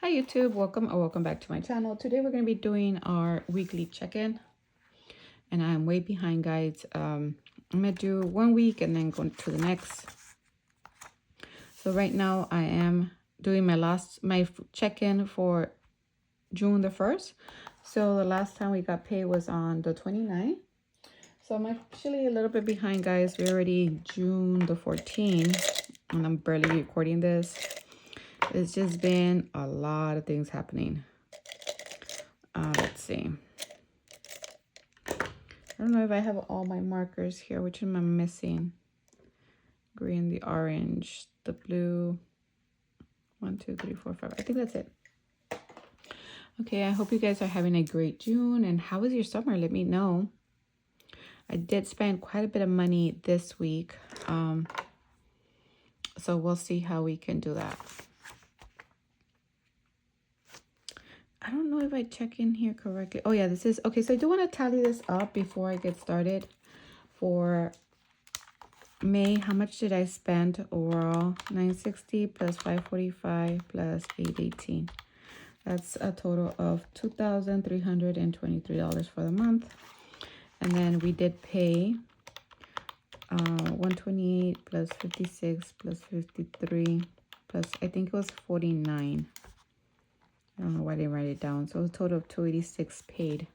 Hi YouTube, welcome back to my channel. Today we're going to be doing our weekly check-in, and I'm way behind, guys. I'm going to do 1 week and then go to the next. So right now I am doing my check-in for June the 1st. So the last time we got paid was on the 29th. So I'm actually a little bit behind, guys. We're already June the 14th and I'm barely recording this. It's just been a lot of things happening. Let's see. I don't know if I have all my markers here. Which am I missing? Green, the orange, the blue. 1, 2, 3, 4, 5. I think that's it. Okay, I hope you guys are having a great June. And how was your summer? Let me know. I did spend quite a bit of money this week. So we'll see how we can do that. I don't know if I check in here correctly. Oh yeah, this is okay. So I do want to tally this up before I get started. For May, how much did I spend overall? 960 plus 545 plus 818. That's a total of $2,323 for the month. And then we did pay 128 plus 56 plus 53 plus I think it was 49. I don't know why they write it down. So a total of 286 paid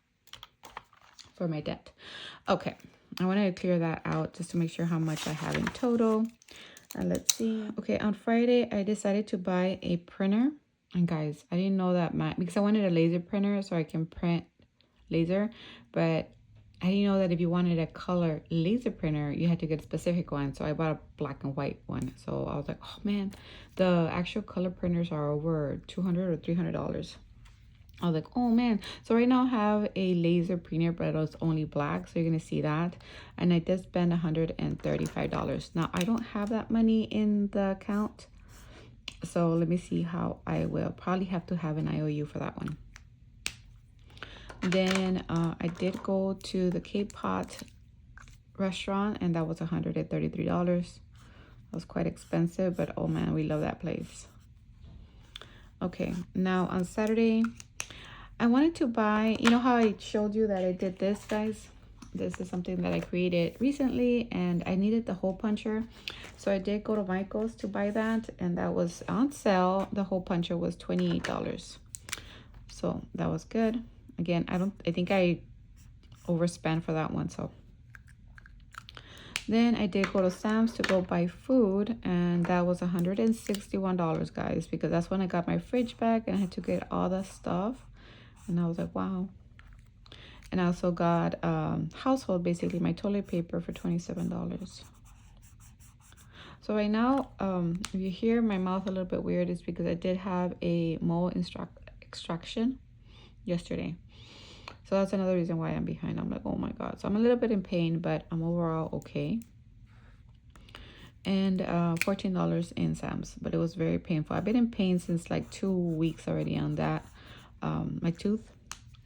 for my debt. Okay, I wanted to clear that out just to make sure how much I have in total. And let's see. Okay, on Friday, I decided to buy a printer. And guys, I didn't know that because I wanted a laser printer so I can print laser. But I didn't know that if you wanted a color laser printer, you had to get a specific one. So I bought a black and white one. So I was like, oh man, the actual color printers are over $200 or $300. I was like, oh man. So right now I have a laser printer, but it's only black. So you're going to see that. And I did spend $135. Now I don't have that money in the account. So let me see how I will probably have to have an IOU for that one. Then I did go to the K-Pot restaurant and that was $133. That was quite expensive, but oh man, we love that place. Okay, now on Saturday, I wanted to buy, you know how I showed you that I did this, guys? This is something that I created recently and I needed the hole puncher. So I did go to Michael's to buy that and that was on sale. The hole puncher was $28. So that was good. Again, I think I overspent for that one. So then I did go to Sam's to go buy food and that was $161, guys, because that's when I got my fridge back and I had to get all the stuff. And I was like, wow. And I also got household, basically my toilet paper for $27. So right now, if you hear my mouth a little bit weird, it's because I did have a mole extraction yesterday. So that's another reason why I'm behind. I'm like, oh my God. So I'm a little bit in pain, but I'm overall okay. And $14 in Sam's, but it was very painful. I've been in pain since like 2 weeks already on that, my tooth.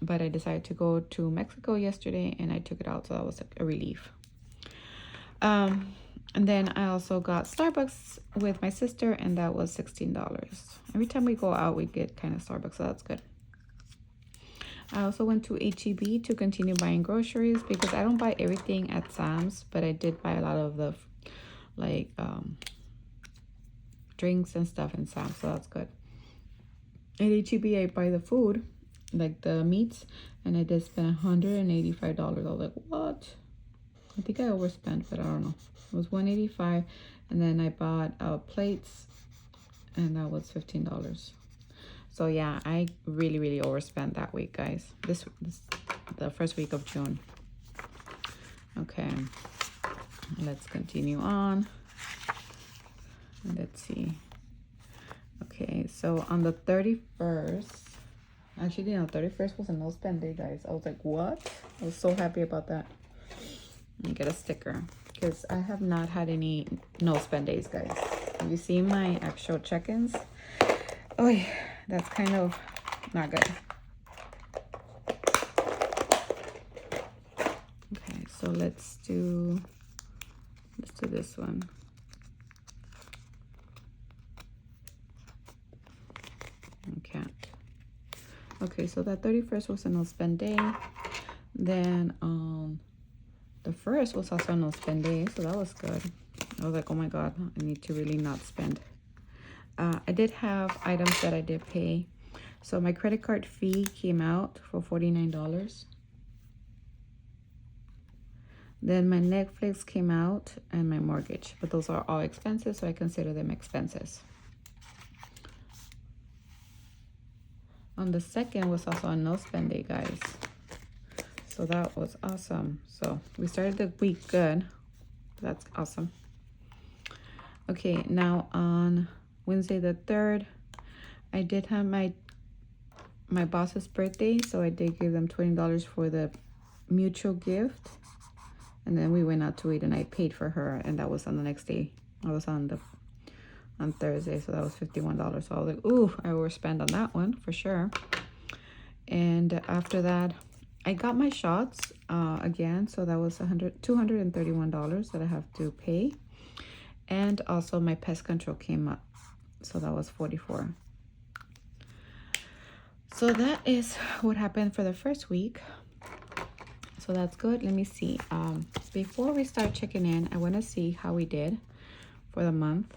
But I decided to go to Mexico yesterday and I took it out. So that was like a relief. And then I also got Starbucks with my sister and that was $16. Every time we go out, we get kind of Starbucks. So that's good. I also went to H-E-B to continue buying groceries because I don't buy everything at Sam's, but I did buy a lot of the like drinks and stuff in Sam's, so that's good. At H-E-B, I buy the food, like the meats, and I did spend $185. I was like, what? I think I overspent, but I don't know. It was $185, and then I bought plates, and that was $15. So yeah, I really overspent that week, guys. This the first week of June. Okay, let's continue on. Let's see. Okay, so on the 31st, actually, no, 31st was a no spend day, guys. I was like, what? I was so happy about that. Let me get a sticker because I have not had any no spend days, guys. Have you seen my actual check-ins? Oh yeah. That's kind of not good. Okay, so let's do this one. Okay. Okay, so that 31st was a no spend day. Then the 1st was also a no spend day, so that was good. I was like, oh my god, I need to really not spend. I did have items that I did pay. So my credit card fee came out for $49. Then my Netflix came out and my mortgage, but those are all expenses, so I consider them expenses. On the 2nd was also a no spend day, guys. So that was awesome. So we started the week good. That's awesome. Okay, now on Wednesday the 3rd, I did have my boss's birthday, so I did give them $20 for the mutual gift. And then we went out to eat and I paid for her, and that was on the next day. I was on Thursday, so that was $51. So I was like, ooh, I overspent on that one for sure. And after that, I got my shots again, so that was $231 that I have to pay. And also my pest control came up, so that was $44. So that is what happened for the first week. So that's good. Let me see. Before we start checking in, I want to see how we did for the month.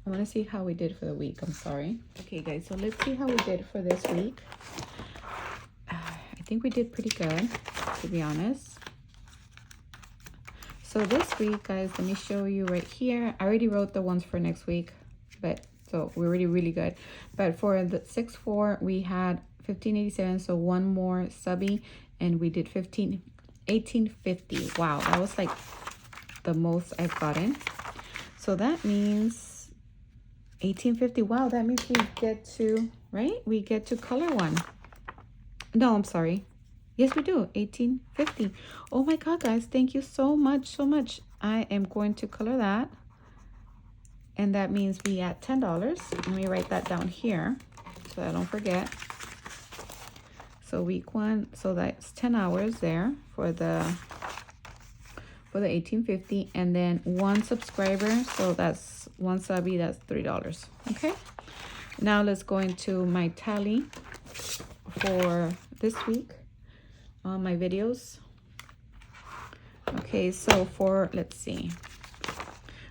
I want to see how we did for the week. I'm sorry. Okay, guys. So let's see how we did for this week. I think we did pretty good, to be honest. So this week, guys, let me show you right here. I already wrote the ones for next week, but so we're already really good. But for the 6-4, we had 1587, so one more subby, and we did 1850. Wow, that was like the most I've gotten. So that means 1850. Wow, that means we get to, right? We get to color one. No, I'm sorry. Yes, we do. 1850. Oh my god, guys, thank you so much. I am going to color that, and that means we add $10. Let me write that down here so I don't forget. So week 1, so that's 10 hours there for the 1850, and then one subscriber, so that's one subby, that's $3. Okay, now let's go into my tally for this week on my videos. Okay, so for, let's see,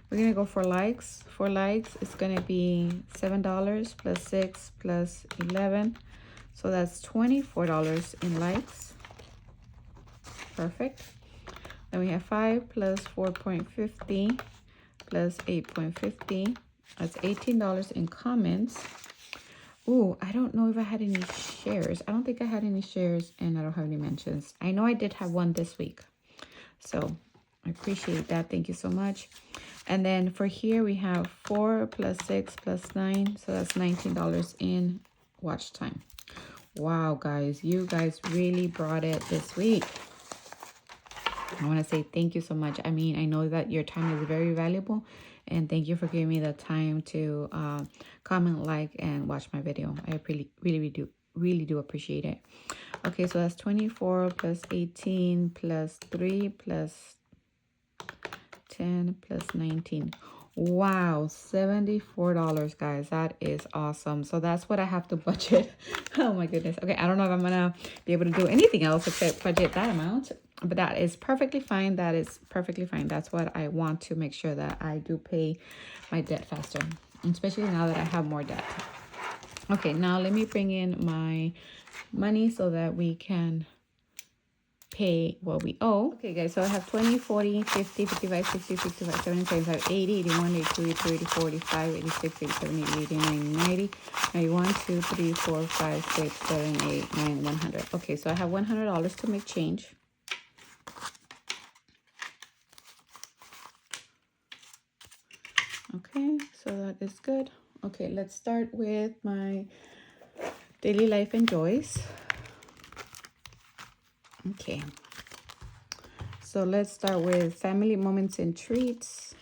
we're gonna go for likes. For likes, it's gonna be $7 plus 6 plus 11, so that's $24 in likes. Perfect. Then we have 5 plus 4.50 plus 8.50. That's $18 in comments. Ooh, I don't know if I had any shares. I don't think I had any shares, and I don't have any mentions. I know I did have one this week, so I appreciate that. Thank you so much. And then for here, we have 4 plus 6 plus 9, so that's $19 in watch time. Wow, guys, you guys really brought it this week. I want to say thank you so much. I mean, I know that your time is very valuable, and thank you for giving me the time to comment, like, and watch my video. I really do appreciate it. Okay, so that's 24 plus 18 plus 3 plus 10 plus 19. Wow, $74, guys. That is awesome. So that's what I have to budget. Oh my goodness. Okay, I don't know if I'm gonna be able to do anything else except budget that amount, but that is perfectly fine. That is perfectly fine. That's what I want, to make sure that I do pay my debt faster, especially now that I have more debt. Okay, now let me bring in my money so that we can pay what we owe. Okay, guys, so I have 20, 40, 50, 55, 60, 65, 70, 75, 80, 81, 82, 83, 84, 85, 86, 87, 88, 89, 90, 91, 2, 3, 4, 5, 6, 7, 8, 9, 100. Okay, so I have $100 to make change. Okay, so that is good. Okay, let's start with my daily life and joys. Okay, so let's start with family moments and treats,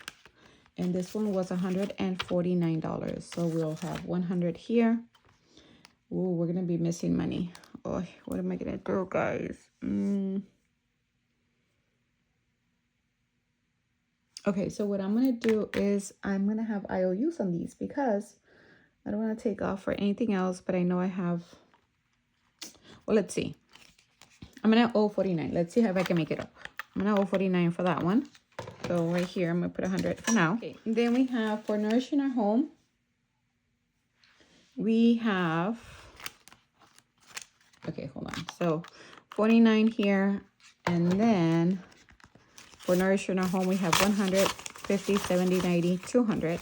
and this one was $149, so we'll have 100 here. Ooh, we're gonna be missing money. Oh, what am I gonna do, guys? Okay, so what I'm gonna do is I'm gonna have IOUs on these, because I don't want to take off for anything else, but I know I have, well, let's see. I'm going to owe 49. Let's see if I can make it up. I'm going to owe 49 for that one. So right here, I'm going to put 100 for now. Okay, then we have for nourishing our home. We have, okay, hold on. So 49 here. And then for nourishing our home, we have 100, 50, 70, 90, 200.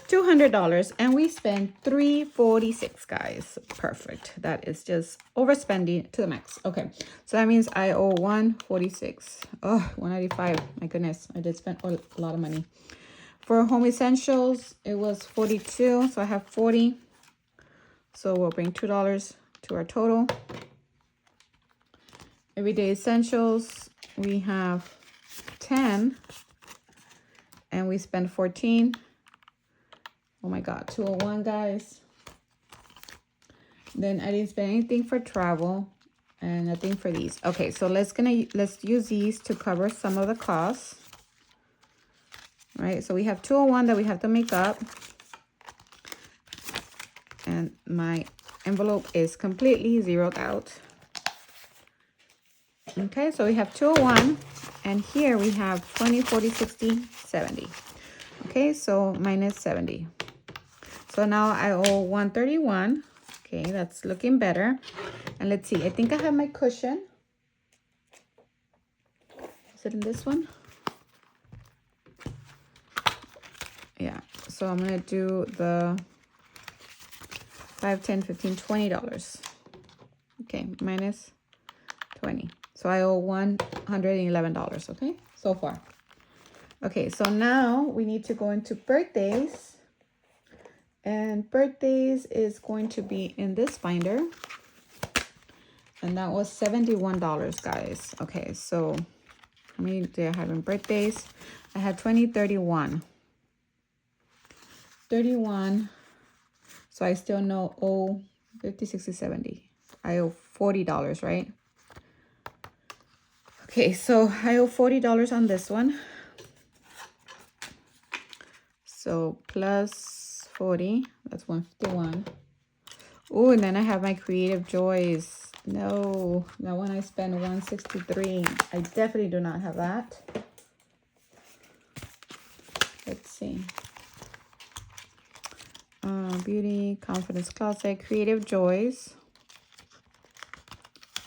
$200, and we spent $346, guys. Perfect. That is just overspending to the max. Okay, so that means I owe 146. Oh, 195. My goodness, I did spend a lot of money. For home essentials, it was 42, so I have 40. So we'll bring $2 to our total. Everyday essentials, we have 10, and we spend 14. Oh my God, 201, guys. Then I didn't spend anything for travel and nothing for these. Okay, so let's use these to cover some of the costs. Right, so we have 201 that we have to make up. And my envelope is completely zeroed out. Okay, so we have 201, and here we have 20, 40, 60, 70. Okay, so minus 70. So now I owe 131. Okay, that's looking better. And let's see, I think I have my cushion. Is it in this one? Yeah, so I'm gonna do the $5, $10, $15, $20. Okay, minus 20. So I owe $111, okay, so far. Okay, so now we need to go into birthdays. And birthdays is going to be in this binder. And that was $71, guys. Okay, so how many do I have in birthdays? I had 20, 31. 31. So I still know owe 50, 60, 70. I owe $40, right? Okay, so I owe $40 on this one. So plus 40, that's 151. Oh, and then I have my creative joys. No, that one I spent 163. I definitely do not have that. Let's see. Beauty, confidence closet, creative joys.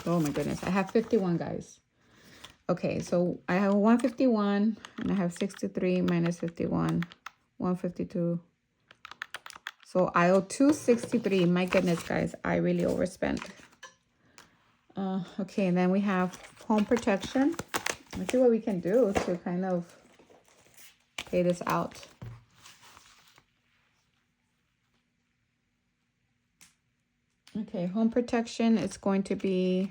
Oh my goodness, I have 51, guys. Okay, so I have 151 and I have 63 minus 51, 152. So I owe 263. My goodness, guys, I really overspent. Okay, and then we have home protection. Let's see what we can do to kind of pay this out. Okay, home protection is going to be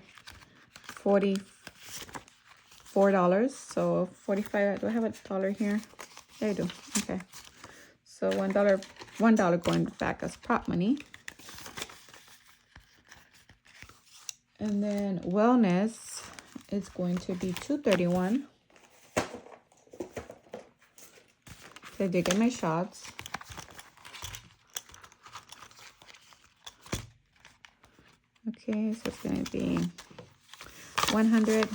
$44. So 45. Do I have a dollar here? There I do. Okay. So $1 going back as prop money. And then wellness is going to be $231. So I did get my shots. Okay, so it's going to be 100,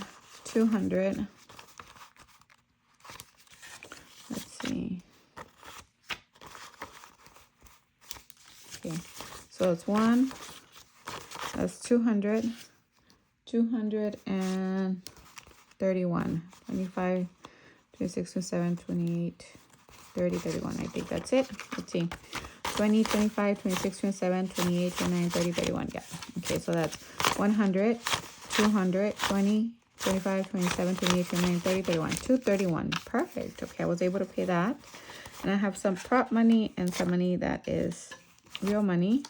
200. Let's see. Okay, so it's one. That's 200, 231, 25, 26, 27, 28, 30, 31. I think that's it. Let's see. 20, 25, 26, 27, 28, 29, 30, 31. Yeah. Okay, so that's 100, 200, 20, 25, 27, 28, 29, 30, 31. 231. Perfect. Okay, I was able to pay that. And I have some prop money and some money that is real money.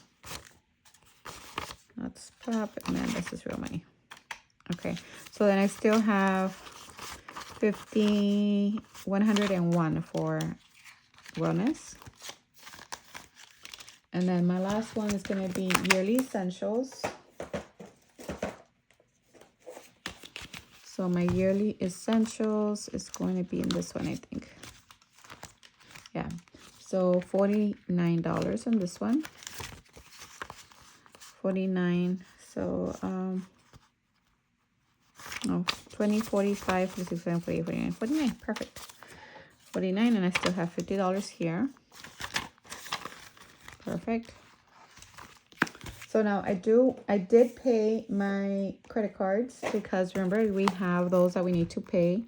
That's prop, and then this is real money. Okay, so then I still have 101 for wellness. And then my last one is going to be yearly essentials. So my yearly essentials is going to be in this one, I think. Yeah, So $49 on this one. 49. So no, 20, 45, 46, 48, 49, 49. Perfect. 49, and I still have $50 here. Perfect. So now I did pay my credit cards, because remember we have those that we need to pay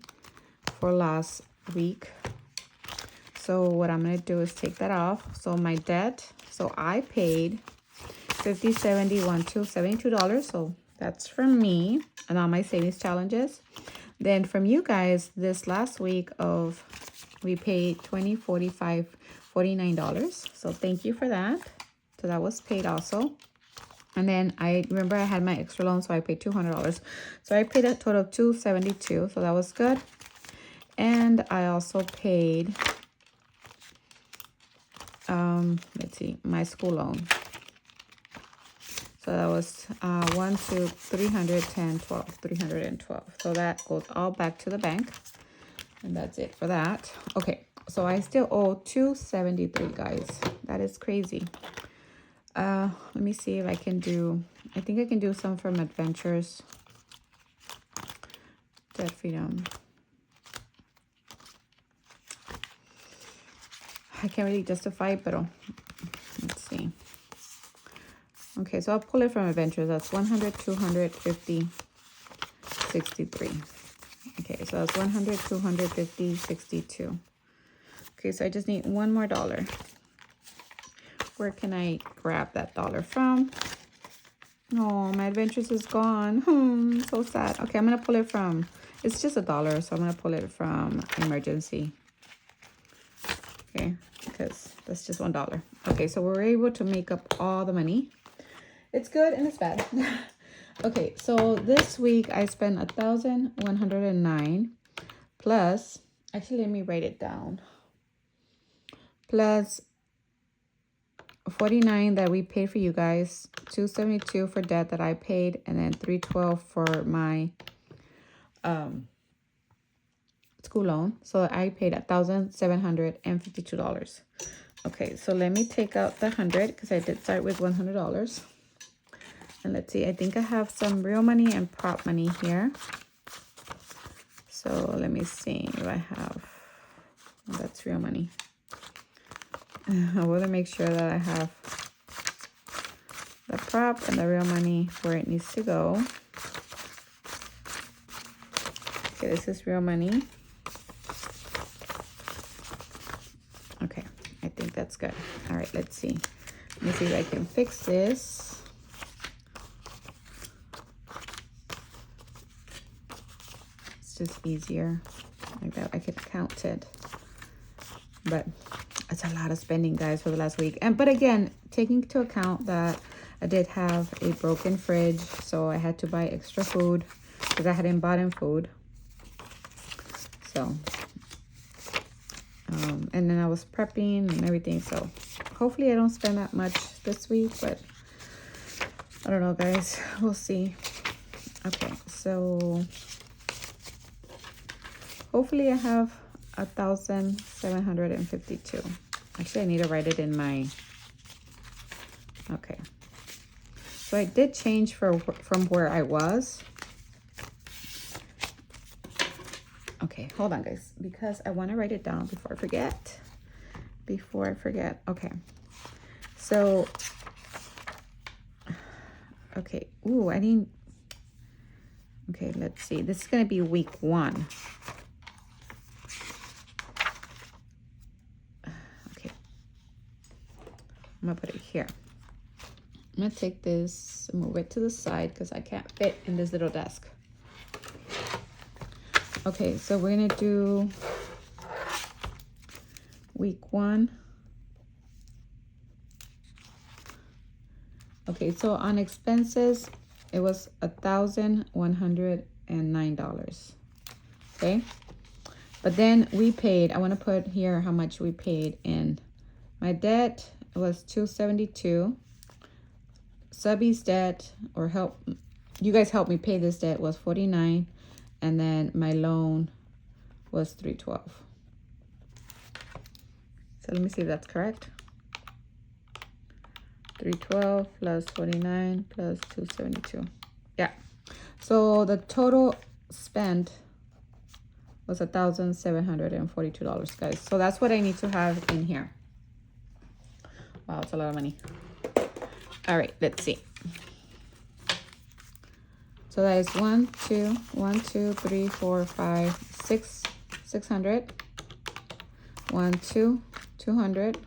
for last week. So what I'm going to do is take that off. So my debt, so I paid $50, $70, $1, $2, $72. So that's from me and all my savings challenges. Then from you guys, this last week we paid $20, $45, $49. So thank you for that. So that was paid also. And then I remember I had my extra loan, so I paid $200. So I paid a total of $272. So that was good. And I also paid, let's see, my school loan. So that was 1, 2, 310, 12, 312. So that goes all back to the bank. And that's it for that. Okay, so I still owe $273, guys. That is crazy. Let me see if I can do, I think I can do some from Adventures. Debt freedom. I can't really justify it, but let's see. Okay, so I'll pull it from Adventures. That's 100, 250, 63. Okay, so that's 100, 250, 62. Okay, so I just need one more dollar. Where can I grab that dollar from? Oh, my Adventures is gone. So sad. Okay, I'm going to pull it from, it's just $1, so I'm going to pull it from Emergency. Okay, because that's just $1. Okay, so we're able to make up all the money. It's good and it's bad. Okay, so this week I spent 1,109 plus, actually let me write it down, plus 49 that we paid for you guys, 272 for debt that I paid, and then 312 for my school loan. So I paid $1,752. Okay, so let me take out the 100, because I did start with $100. And let's see, I think I have some real money and prop money here. So let me see if I have, oh, that's real money. I want to make sure that I have the prop and the real money where it needs to go. Okay, this is real money. Okay, I think that's good. All right, let's see. Let me see if I can fix this. It's just easier like that. I could count it, but it's a lot of spending, guys, for the last week. But again, taking into account that I did have a broken fridge, so I had to buy extra food because I hadn't bought in food. So and then I was prepping and everything, so hopefully I don't spend that much this week, but I don't know, guys, we'll see. Okay, so hopefully I have 1,752. Actually, I need to write it in my, okay. So I did change from where I was. Okay, hold on, guys, because I want to write it down before I forget. Okay, so, okay, ooh, I didn't, okay, let's see. This is going to be week 1. Okay, I'm going to put it here. I'm going to take this, move it to the side because I can't fit in this little desk. Okay, so we're going to do week 1. Okay, so on expenses, it was $1,109. Okay, but then we paid, I want to put here how much we paid in. My debt was $272. Subby's debt, or help, you guys helped me pay this debt, was $49. And then my loan was $312. So let me see if that's correct. 312 plus 49 plus 272. Yeah. So the total spend was $1,742, guys. So that's what I need to have in here. Wow, it's a lot of money. All right, let's see. So that is 1, 2, 1, 2, 3, 4, 5, 6, 600. 1, 2, 200.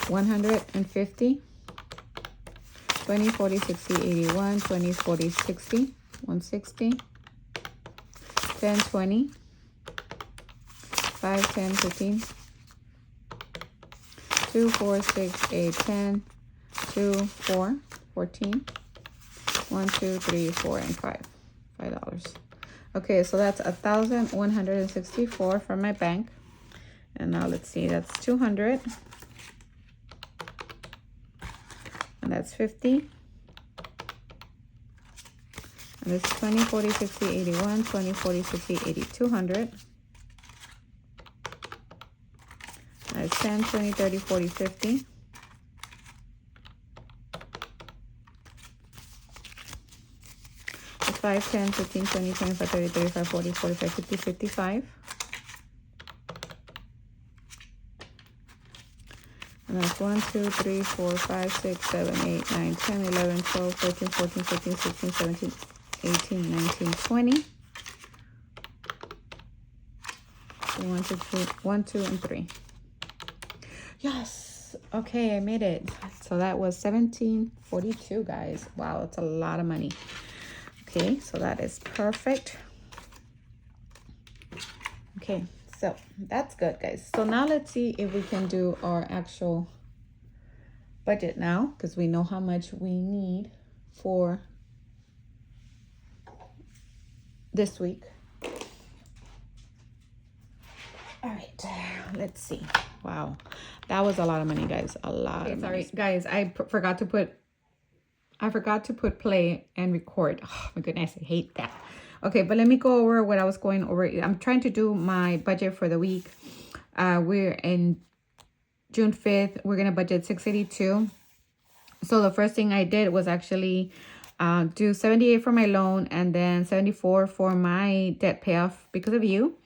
150. 20, 40, 60, 81. 20, 40, 60. 160. 10, 20. 5, 10, 15. 2, 4, 6, 8, 10. 2, 4, 14. 1, 2, 3, 4, and 5. $5. Okay, so that's 1,164 from my bank. And now let's see, that's 200. And that's 50. And this 20, 40, 60, 81, 20, 40, 60, 80, 200. That's 10, 20, 30, 40, 50. That's 5, 10, 15, 20, 25, 30, 35, 40, 45, 50, 55. And that's 1, 2, 3, 4, 5, 6, 7, 8, 9, 10, 11, 12, 13, 14, 15, 16, 17, 18, 19, 20. 1, 2, 3, 1, 2, and 3. Yes. Okay, I made it. So that was 1742, guys. Wow, that's a lot of money. Okay, so that is perfect. Okay, so that's good, guys. So now let's see if we can do our actual budget now, because we know how much we need for this week. All right, let's see. Wow, that was a lot of money, guys. A lot of money. Sorry, guys, I forgot to put play and record. Oh my goodness, I hate that. Okay, but let me go over what I was going over. I'm trying to do my budget for the week. We're in June 5th. We're gonna budget $682. So the first thing I did was actually do 78 for my loan, and then 74 for my debt payoff because of you.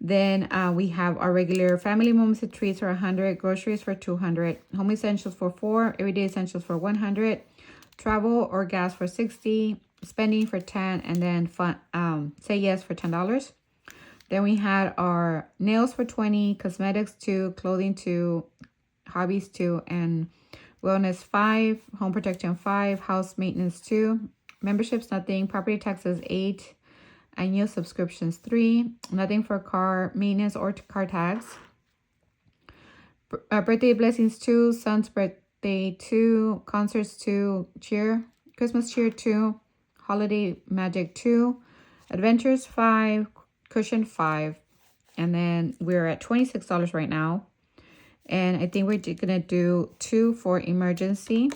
Then we have our regular family moments and treats for 100, groceries for 200, home essentials for 4, everyday essentials for 100, travel or gas for 60, spending for 10, and then fun, say yes for $10. Then we had our nails for 20, cosmetics 2, clothing 2, hobbies 2, and wellness 5, home protection 5, house maintenance 2, memberships nothing, property taxes 8, annual subscriptions 3, nothing for car maintenance or car tags, birthday blessings 2, son's birthday 2, concerts 2, cheer, Christmas cheer 2, holiday magic 2, adventures 5, cushion 5, and then we're at $26 right now. And I think we're gonna do 2 for emergency,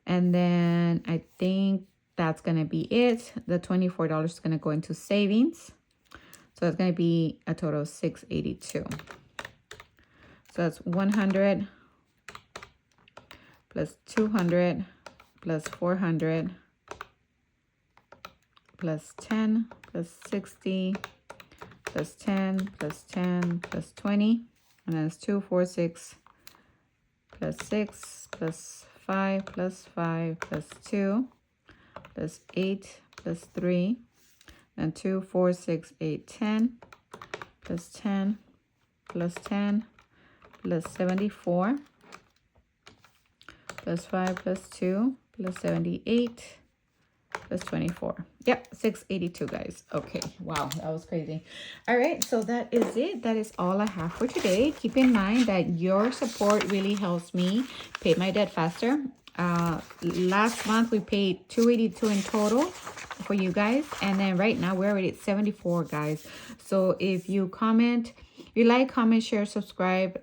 and then I think that's gonna be it. The $24 is gonna go into savings, so it's gonna be a total of $682. So that's 100 plus 200 plus 400 plus 10 plus 60 plus 10 plus 10 plus 20, and then it's 2, 4, 6 plus 6 plus 5 plus 5 plus 2 plus 8 plus 3, and 2, 4, 6, 8, 10 plus 10 plus 10 plus 74 plus 5 plus 2 plus 78 plus 24. Yep, 682, guys. Okay, wow, that was crazy. All right, so that is it. That is all I have for today. Keep in mind that your support really helps me pay my debt faster. Last month we paid $282 in total for you guys, and then right now we're already at 74, guys. So if you comment, you like, comment, share, subscribe,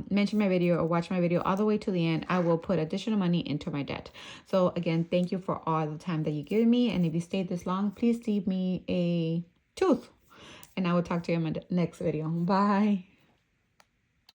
mention my video, or watch my video all the way to the end, I will put additional money into my debt. So again, thank you for all the time that you give me, and if you stayed this long, please leave me a tooth, and I will talk to you in my next video. Bye.